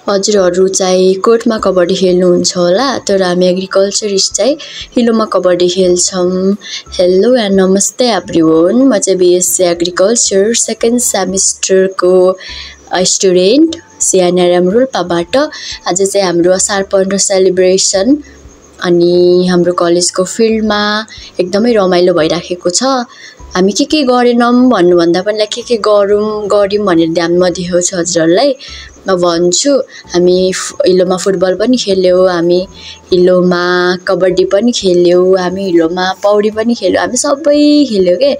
हजुरहरू चाहिँ कोर्टमा कबड्डी खेल्नुहुन्छ होला, तर हामी एग्रिकल्चरिस्ट चाहिँ हिलोमा कबड्डी खेल्छौँ। हेलो एन्ड नमस्ते एभ्रिवन, म चाहिँ बिएससी एग्रिकल्चर सेकेन्ड सेमिस्टरको स्टुडेन्ट सिएनआरएम रोल्पाबाट। आज चाहिँ हाम्रो असार 15 सेलिब्रेसन अनि हाम्रो कलेजको फिल्डमा एकदमै रमाइलो भइराखेको छ। हामी के गरेनौँ भन्नुभन्दा पनि के गऱ्यौँ भनेर ध्यानमा दिएको छ हजुरहरूलाई। म भन्छु, हामी हिलोमा फुटबल पनि खेल्यौँ, हामी हिलोमा कबड्डी पनि खेल्यौँ, हामी हिलोमा पौडी पनि खेल्यौँ, हामी सबै खेल्यौँ के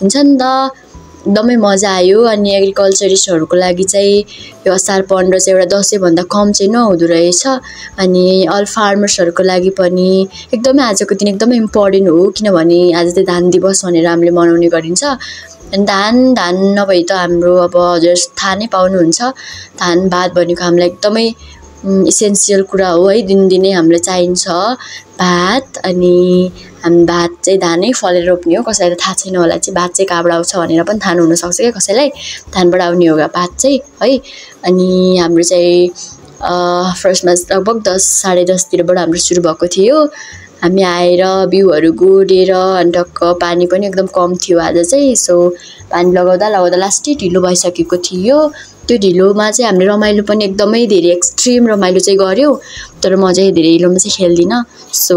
हुन्छ नि त। एकदमै मजा आयो। अनि एग्रिकल्चरिस्टहरूको लागि चाहिँ यो असार 15 चाहिँ एउटा दसैँभन्दा कम चाहिँ नहुँदो रहेछ। अनि अल फार्मर्सहरूको लागि पनि एकदमै आजको दिन एकदमै इम्पोर्टेन्ट हो, किनभने आज चाहिँ धान दिवस भनेर हामीले मनाउने गरिन्छ। अनि धान नभए त हाम्रो अब हजुर थाहा नै पाउनुहुन्छ, धान भात भनेको हामीलाई एकदमै इसेन्सियल कुरा हो है। दिनदिनै हामीलाई चाहिन्छ भात। अनि हामी भात चाहिँ धानै फलेर रोप्ने हो। कसैलाई त थाहा छैन होला चाहिँ भात चाहिँ कहाँबाट आउँछ भनेर पनि थाहा हुनसक्छ क्या कसैलाई, धानबाट आउने हो भात चाहिँ है। अनि हाम्रो चाहिँ फर्स्टमा लगभग 10 साढे 10तिरबाट हाम्रो सुरु भएको थियो। हामी आएर बिउहरू गोडेर अनि टक्क पानी पनि एकदम कम थियो आज चाहिँ, सो पानी लगाउँदा लास्टै ढिलो भइसकेको थियो। त्यो ढिलोमा चाहिँ हामीले रमाइलो पनि एकदमै धेरै एक्सट्रिम रमाइलो चाहिँ गऱ्यौँ, तर म चाहिँ धेरै हिलोमा चाहिँ खेल्दिनँ। सो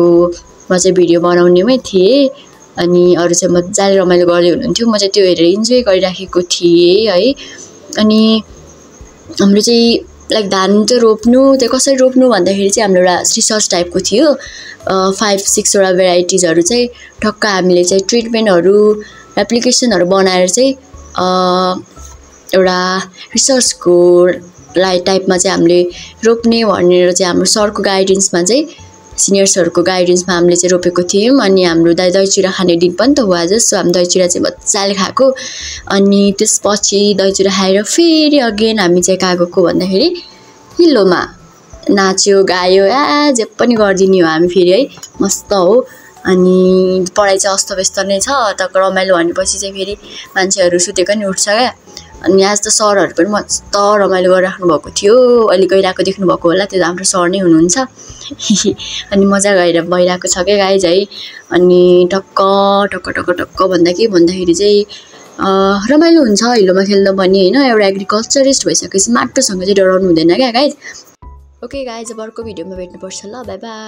म चाहिँ भिडियो बनाउनेमै थिएँ अनि अरू चाहिँ मजाले रमाइलो गर्दै हुनुहुन्थ्यो, म चाहिँ त्यो हेरेर इन्जोय गरिराखेको थिएँ है। अनि हाम्रो चाहिँ लाइक धान चाहिँ रोप्नु चाहिँ कसरी रोप्नु भन्दाखेरि चाहिँ हाम्रो एउटा रिसर्च टाइपको थियो। 5-6 वटा भेराइटिजहरू चाहिँ ठक्क हामीले चाहिँ ट्रिटमेन्टहरू एप्लिकेसनहरू बनाएर चाहिँ एउटा रिसर्चको टाइपमा चाहिँ हामीले रोप्ने भनेर चाहिँ हाम्रो सरको गाइडेन्समा चाहिँ सिनियर सरको गाइडेन्समा हामीले चाहिँ रोपेको थियौँ। अनि हाम्रो दही चिउरा खाने दिन पनि त हो आज, सो हामी दही चिउरा चाहिँ मजाले खाएको। अनि त्यसपछि दही चिउरा खाएर फेरि अगेन हामी चाहिँ कहाँ गएको भन्दाखेरि हिलोमा नाच्यो गायो जे पनि गरिदिने हो हामी फेरि है, मस्त हो। अनि पढाइ चाहिँ अस्तव्यस्त नै छ, तर रमाइलो भनेपछि चाहिँ फेरि मान्छेहरू सुतेको नि उठ्छ क्या। अनि आज त सरहरू पनि मस्त रमाइलो गरिराख्नु भएको थियो, अहिले गइरहेको देख्नुभएको होला, त्यो त हाम्रो सर नै हुनुहुन्छ। अनि मजा भइरहेको छ क्या गाइज है। अनि टक्क भन्दा के भन्दाखेरि चाहिँ रमाइलो हुन्छ हिलोमा खेल्दा पनि होइन। एउटा एग्रिकल्चरिस्ट भइसकेपछि माटोसँग चाहिँ डराउनु हुँदैन क्या गाइज। ओके गाइज, अब अर्को भिडियोमा भेट्नुपर्छ ल, बाई बाई।